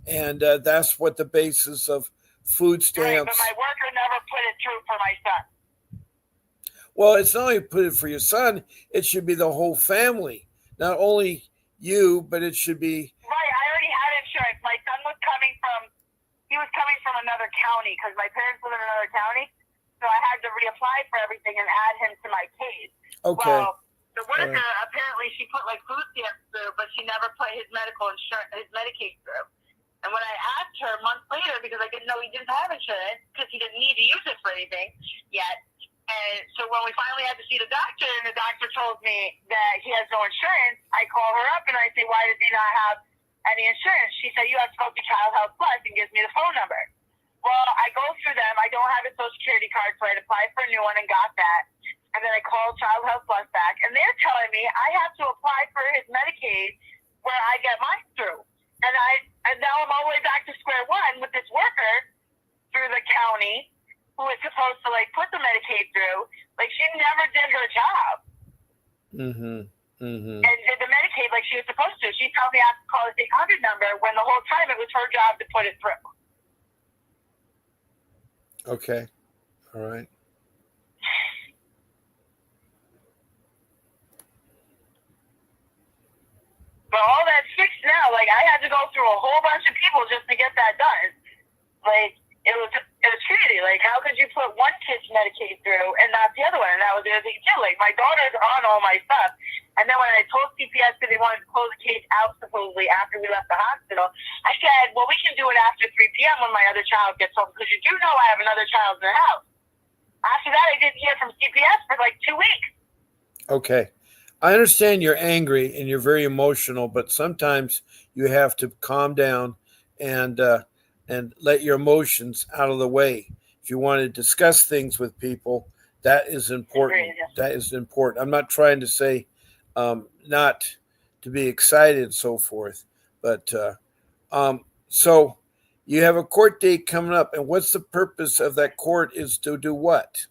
And that's what the basis of food stamps. Right, but my worker never put it through for my son. Well, it's not only put it for your son, it should be the whole family. Not only you, but it should be. Right, I already had insurance. My son was coming from another county because my parents live in another county. So I had to reapply for everything and add him to my case. Okay. Well, the worker, apparently she put like food stamps through, but she never put his medical insurance, his Medicaid through. And when I asked her months later, because I didn't know he didn't have insurance, because he didn't need to use it for anything yet. And so when we finally had to see the doctor, and the doctor told me that he has no insurance, I call her up and I say, why does he not have any insurance? She said, you have to go to Child Health Plus, and gives me the phone number. Well, I go through them. I don't have a Social Security card, so I applied for a new one and got that. And then I called Child Health Plus back, and they're telling me I have to apply for his Medicaid where I get mine through. And now I'm all the way back to square one with this worker through the county who was supposed to like put the Medicaid through, like she never did her job. Mm-hmm. Mm-hmm. And did the Medicaid like she was supposed to. She told me I have to call the 800 number when the whole time it was her job to put it through. Okay. All right. But all that's fixed now. Like I had to go through a whole bunch of people just to get that done. Like it was crazy. Like how could you put one kid's Medicaid through and not the other one? And that was the other thing too. Like my daughter's on all my stuff. And then when I told CPS that they wanted to close the case out supposedly after we left the hospital, I said, well, we can do it after 3 p.m. when my other child gets home because you do know I have another child in the house. After that, I didn't hear from CPS for like 2 weeks. Okay. I understand you're angry and you're very emotional, but sometimes you have to calm down and let your emotions out of the way. If you want to discuss things with people, that is important. That is important. I'm not trying to say not to be excited and so forth, but so you have a court date coming up, and what's the purpose of that court? Is to do what?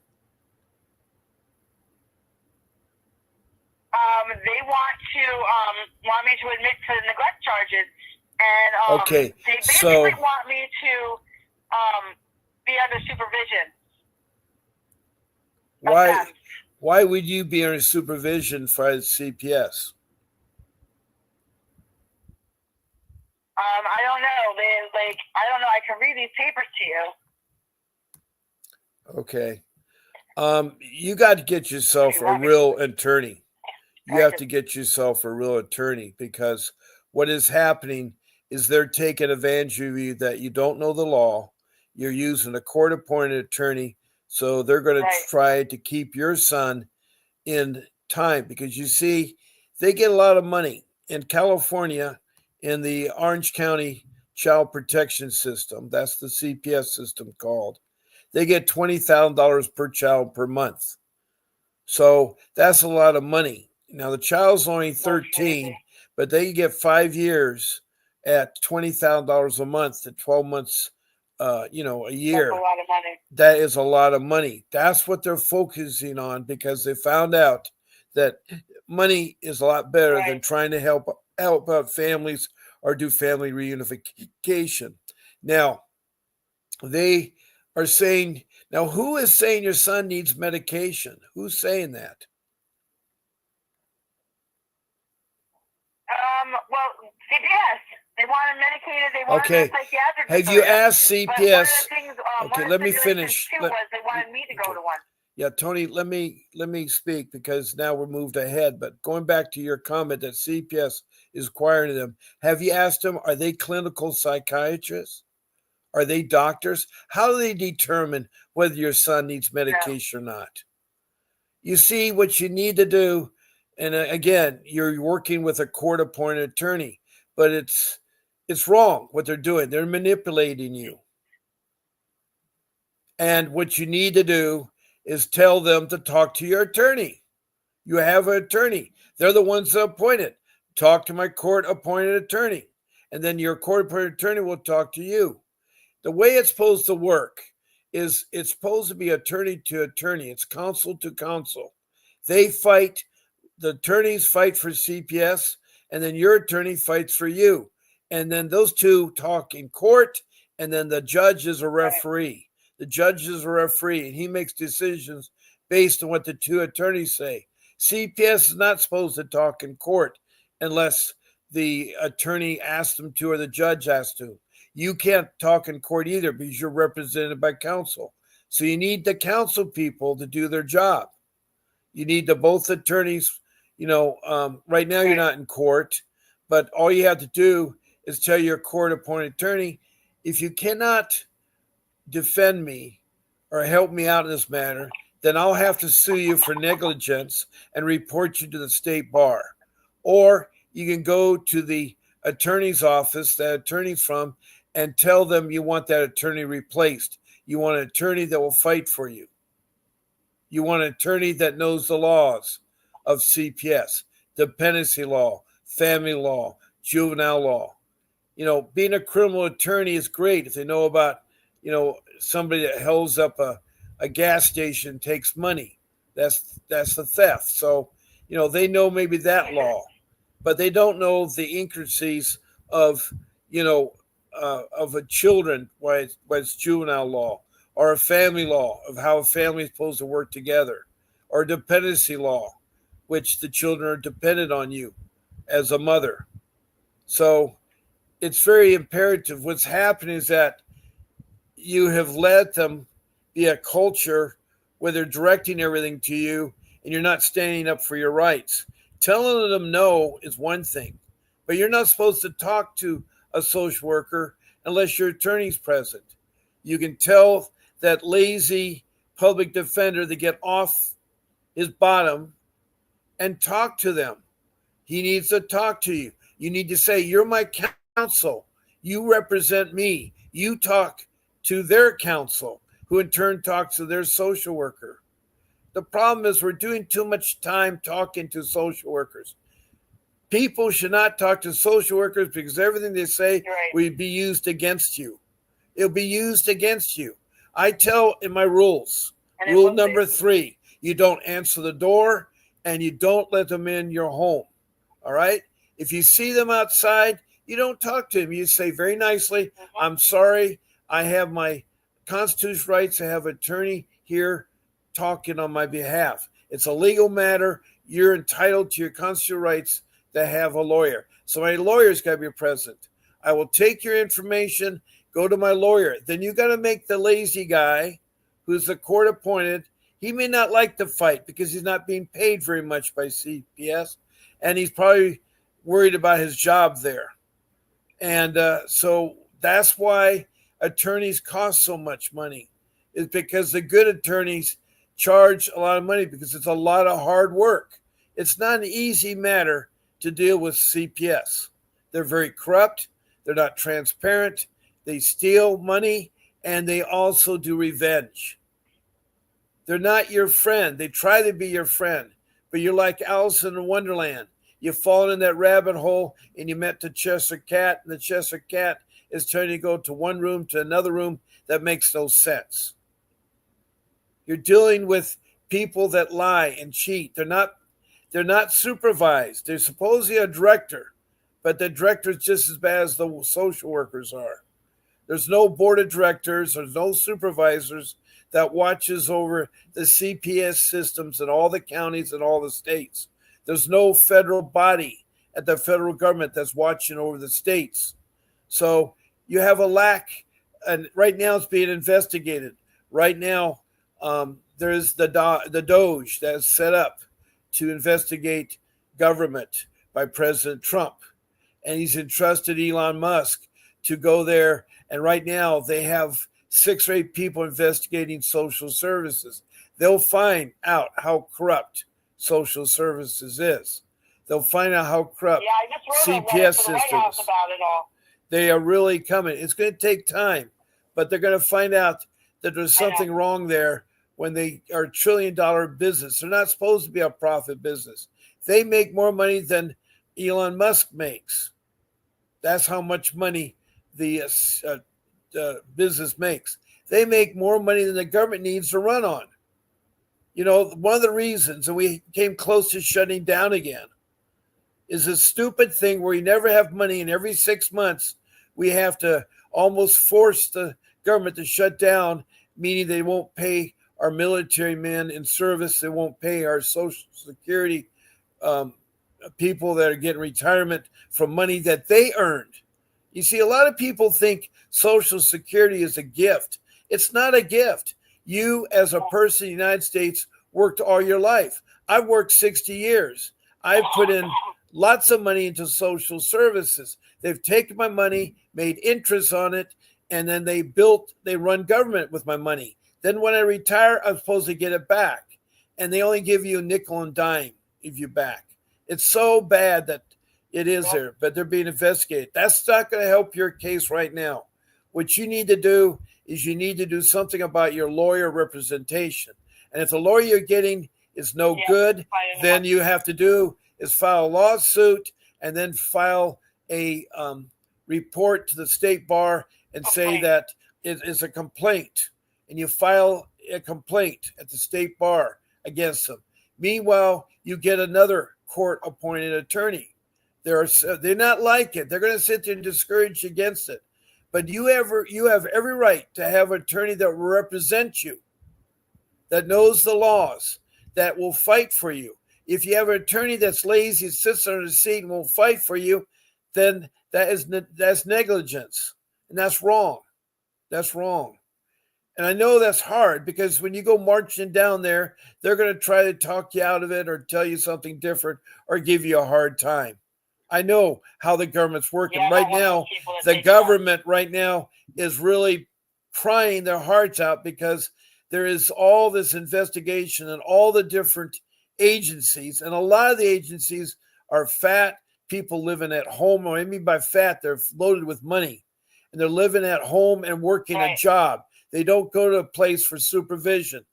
They want me to admit to neglect charges, and Okay, they basically want me to be under supervision. Why would you be under supervision for CPS? I don't know. I don't know. I can read these papers to you. Okay. You got to get yourself a real attorney. You have to get yourself a real attorney because what is happening is they're taking advantage of you that you don't know the law. You're using a court-appointed attorney, so they're going to try to keep your son in time because you see, they get a lot of money in California in the Orange County Child Protection System. That's the CPS system called. They get $20,000 per child per month. So that's a lot of money. Now, the child's only 13, but they get 5 years at $20,000 a month to 12 months, a year. That's a lot of money. That is a lot of money. That's what they're focusing on because they found out that money is a lot better than trying to help out families or do family reunification. Now, they are saying, now who is saying your son needs medication? Who's saying that? Well, CPS. They want him medicated. They want him psychiatric. Have you asked CPS? Okay, let me finish. Was they wanted me to go to one. Yeah, Tony, let me speak because now we're moved ahead. But going back to your comment that CPS is requiring them, have you asked them, are they clinical psychiatrists? Are they doctors? How do they determine whether your son needs medication or not? You see, what you need to do, and again, you're working with a court-appointed attorney, but it's wrong what they're doing. They're manipulating you. And what you need to do is tell them to talk to your attorney. You have an attorney. They're the ones that appoint it. Talk to my court-appointed attorney. And then your court-appointed attorney will talk to you. The way it's supposed to work is it's supposed to be attorney to attorney. It's counsel to counsel. They fight, the attorneys fight for CPS, and then your attorney fights for you. And then those two talk in court, and then the judge is a referee. The judge is a referee, and he makes decisions based on what the two attorneys say. CPS is not supposed to talk in court unless the attorney asks them to or the judge asks to. You can't talk in court either because you're represented by counsel. So you need the counsel people to do their job. You need the both attorneys. Right now you're not in court, but all you have to do is tell your court-appointed attorney, if you cannot defend me or help me out in this matter, then I'll have to sue you for negligence and report you to the state bar. Or you can go to the attorney's office that attorney's from and tell them you want that attorney replaced. You want an attorney that will fight for you. You want an attorney that knows the laws of CPS, dependency law, family law, juvenile law. Being a criminal attorney is great if they know about, somebody that holds up a gas station takes money. That's the theft. So, they know maybe that law, but they don't know the intricacies of, you know, of a children, why it's juvenile law, or a family law of how a family is supposed to work together, or dependency law, which the children are dependent on you as a mother. So it's very imperative. What's happening is that you have let them be a culture where they're directing everything to you and you're not standing up for your rights. Telling them no is one thing, but you're not supposed to talk to a social worker unless your attorney's present. You can tell that lazy public defender to get off his bottom and talk to them. He needs to talk to you. You need to say, "You're my counsel. You represent me." You talk to their counsel, who in turn talks to their social worker. The problem is we're doing too much time talking to social workers. People should not talk to social workers because everything they say Right. will be used against you. It'll be used against you. I tell in my rules, And it rule will be. number 3, you don't answer the door and you don't let them in your home. All right? If you see them outside, you don't talk to them. You say very nicely, "I'm sorry. I have my constitutional rights to have an attorney here talking on my behalf. It's a legal matter. You're entitled to your constitutional rights to have a lawyer. So my lawyer's got to be present. I will take your information, go to my lawyer." Then you got to make the lazy guy, who's the court appointed. He may not like the fight because he's not being paid very much by CPS, and he's probably worried about his job there. And so that's why attorneys cost so much money, is because the good attorneys charge a lot of money because it's a lot of hard work. It's not an easy matter to deal with CPS. They're very corrupt. They're not transparent. They steal money and they also do revenge. They're not your friend. They try to be your friend, but you're like Alice in Wonderland. You've fallen in that rabbit hole and you met the Cheshire Cat, and the Cheshire Cat is trying to go to one room to another room that makes no sense. You're dealing with people that lie and cheat. They're not supervised. They're supposedly a director, but the director is just as bad as the social workers are. There's no board of directors, there's no supervisors that watches over the CPS systems in all the counties and all the states. There's no federal body at the federal government that's watching over the states. So you have a lack, and right now it's being investigated. Right now, there's the Doge that's set up to investigate government by President Trump, and he's entrusted Elon Musk to go there. And right now, they have 6 or 8 people investigating social services. They'll find out how corrupt social services is. They'll find out how corrupt I just wrote a letter CPS to the White House systems. about it all. They are really coming. It's going to take time, but they're going to find out that there's something wrong there when they are a $1 trillion business. They're not supposed to be a profit business. They make more money than Elon Musk makes. That's how much money the business makes. They make more money than the government needs to run on. One of the reasons that we came close to shutting down again is a stupid thing where we never have money, and every 6 months we have to almost force the government to shut down, meaning they won't pay our military men in service. They won't pay our Social Security people that are getting retirement from money that they earned. You see, a lot of people think Social Security is a gift. It's not a gift. You, as a person in the United States, worked all your life. I've worked 60 years. I've put in lots of money into social services. They've taken my money, made interest on it, and then they run government with my money. Then when I retire, I'm supposed to get it back. And they only give you a nickel and dime if you back. It's so bad that it is there, but they're being investigated. That's not going to help your case right now. What you need to do is you need to do something about your lawyer representation. And if the lawyer you're getting is no good, then you have to do is file a lawsuit and then file a report to the state bar and say that it is a complaint. And you file a complaint at the state bar against them. Meanwhile, you get another court-appointed attorney. They're not like it. They're going to sit there and discourage you against it. But you have every right to have an attorney that will represent you, that knows the laws, that will fight for you. If you have an attorney that's lazy, sits under the seat and won't fight for you, then that's negligence, and that's wrong. That's wrong. And I know that's hard because when you go marching down there, they're going to try to talk you out of it or tell you something different or give you a hard time. I know how the government's working. Yeah, Right now, the government right now is really crying their hearts out because there is all this investigation and all the different agencies. And a lot of the agencies are fat people living at home. What I mean by fat, they're loaded with money. And they're living at home and working a job. They don't go to a place for supervision.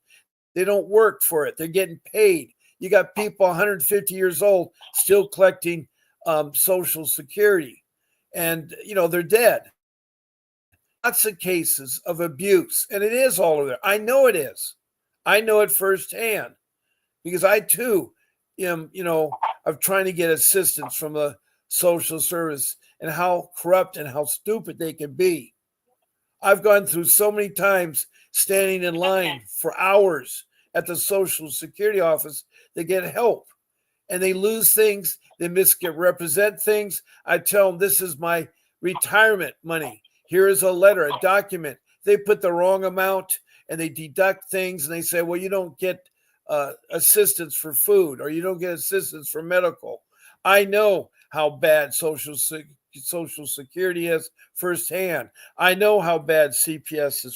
They don't work for it. They're getting paid. You got people 150 years old still collecting Social Security. And, they're dead. Lots of cases of abuse. And it is all over there. I know it is. I know it firsthand because I, too, am, of trying to get assistance from the social service and how corrupt and how stupid they can be. I've gone through so many times standing in line for hours at the Social Security office to get help. And they lose things. They misrepresent things. I tell them, this is my retirement money. Here is a letter, a document. They put the wrong amount and they deduct things. And they say, well, you don't get assistance for food or you don't get assistance for medical. I know how bad Social Security is firsthand. I know how bad CPS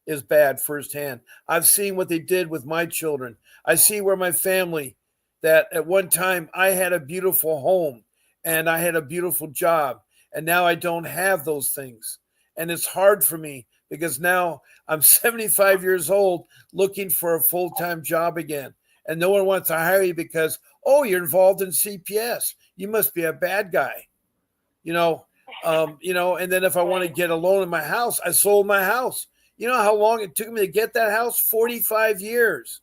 is bad firsthand. I've seen what they did with my children. I see where my family, that at one time I had a beautiful home and I had a beautiful job, and now I don't have those things. And it's hard for me because now I'm 75 years old looking for a full-time job again. And no one wants to hire you because, oh, you're involved in CPS. You must be a bad guy. And then if I want to get a loan in my house, I sold my house. You know how long it took me to get that house? 45 years.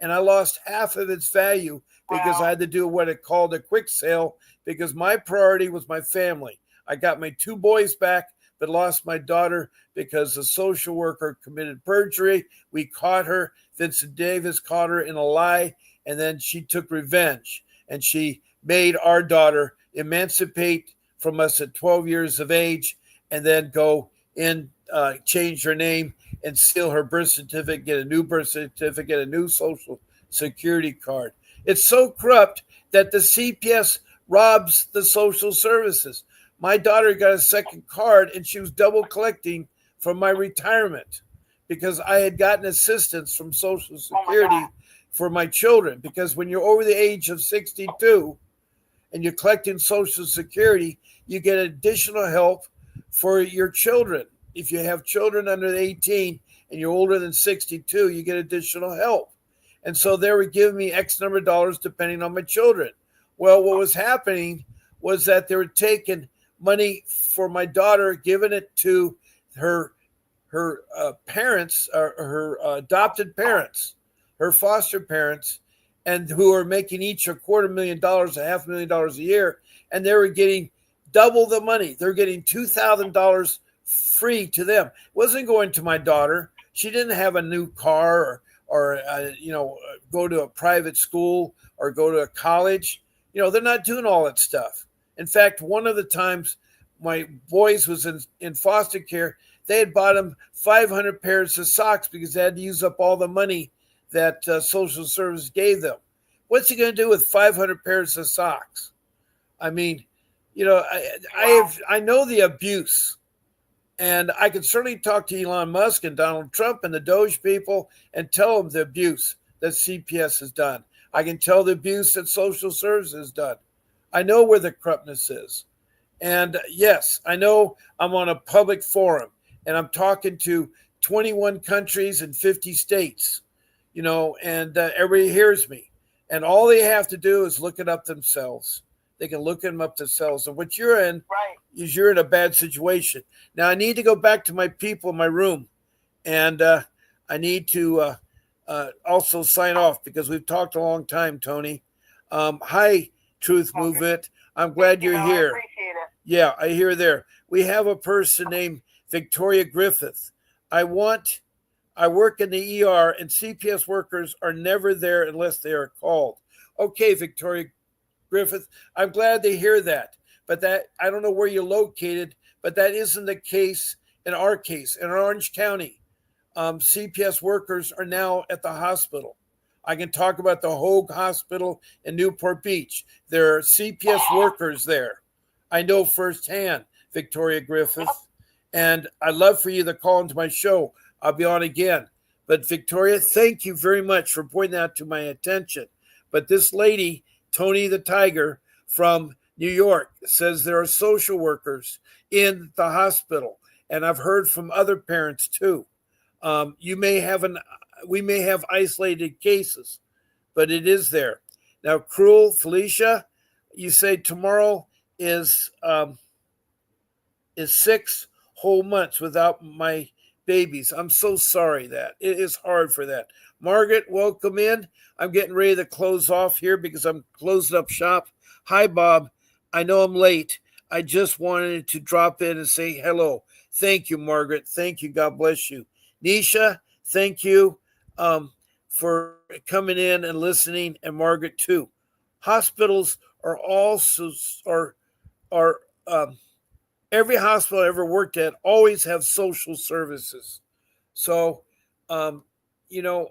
And I lost half of its value because I had to do what it called a quick sale because my priority was my family. I got my 2 boys back, but lost my daughter because the social worker committed perjury. We caught her. Vincent Davis caught her in a lie, and then she took revenge. And she made our daughter emancipate from us at 12 years of age and then go in, change her name and steal her birth certificate, get a new birth certificate, a new Social Security card. It's so corrupt that the CPS robs the social services. My daughter got a second card and she was double collecting from my retirement because I had gotten assistance from Social Security for my children. Because when you're over the age of 62 and you're collecting Social Security, you get additional help for your children. If you have children under 18 and you're older than 62, you get additional help. And so they were giving me X number of dollars depending on my children. Well, what was happening was that they were taking money for my daughter, giving it to her parents, or her adopted parents, her foster parents, and who are making each $250,000, $500,000 a year, and they were getting double the money. They're getting $2,000 free to them. It wasn't going to my daughter. She didn't have a new car or go to a private school or go to a college. They're not doing all that stuff. In fact, one of the times my boys was in foster care, they had bought them 500 pairs of socks because they had to use up all the money that social service gave them. What's he going to do with 500 pairs of socks? I mean, I know the abuse, and I can certainly talk to Elon Musk and Donald Trump and the Doge people and tell them the abuse that CPS has done. I can tell the abuse that social services has done. I know where the corruptness is. And yes, I know I'm on a public forum and I'm talking to 21 countries and 50 states, and everybody hears me. And all they have to do is look it up themselves. They can look them up themselves. And what you're in is you're in a bad situation. Now, I need to go back to my people in my room. And I need to also sign off because we've talked a long time, Tony. Hi, Truth Okay. Movement. I'm Thank glad you, you're Mel. I here. appreciate it. Yeah, I hear there. We have a person named Victoria Griffith. I want I work in the ER, and CPS workers are never there unless they are called. Okay, Victoria Griffith, I'm glad to hear that. But that I don't know where you're located, but that isn't the case in our case. In Orange County, CPS workers are now at the hospital. I can talk about the Hoag Hospital in Newport Beach. There are CPS workers there. I know firsthand, Victoria Griffith, and I'd love for you to call into my show. I'll be on again. But Victoria, thank you very much for pointing that to my attention. But this lady, Tony the Tiger from New York, says there are social workers in the hospital. And I've heard from other parents too. You may have we may have isolated cases, but it is there. Now, Cruel Felicia, you say tomorrow is 6 whole months without my babies. I'm so sorry that it is hard for that. Margaret, welcome in. I'm getting ready to close off here because I'm closing up shop. Hi, Bob. I know I'm late. I just wanted to drop in and say hello. Thank you, Margaret. Thank you. God bless you. Nisha, thank you for coming in and listening, and Margaret too. Hospitals are also are every hospital I ever worked at always have social services. So, um, you know,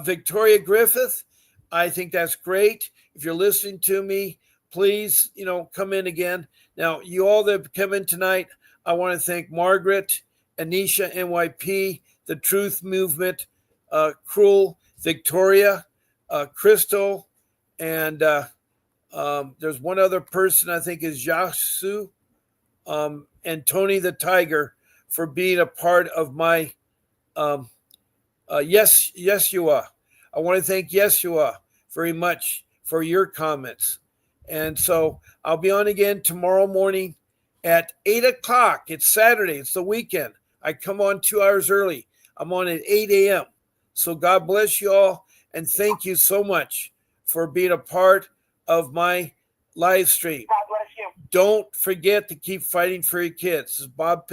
Victoria Griffith, I think that's great. If you're listening to me, please, come in again. Now, you all that have come in tonight, I want to thank Margaret, Anisha, NYP, the Truth Movement, Cruel, Victoria, Crystal, and there's one other person I think is Yasu, and Tony the Tiger for being a part of my Yeshua. I want to thank Yeshua very much for your comments. And so I'll be on again tomorrow morning at 8 o'clock. It's Saturday. It's the weekend. I come on 2 hours early. I'm on at 8 a.m. So God bless you all. And thank you so much for being a part of my live stream. God bless you. Don't forget to keep fighting for your kids. This is Bob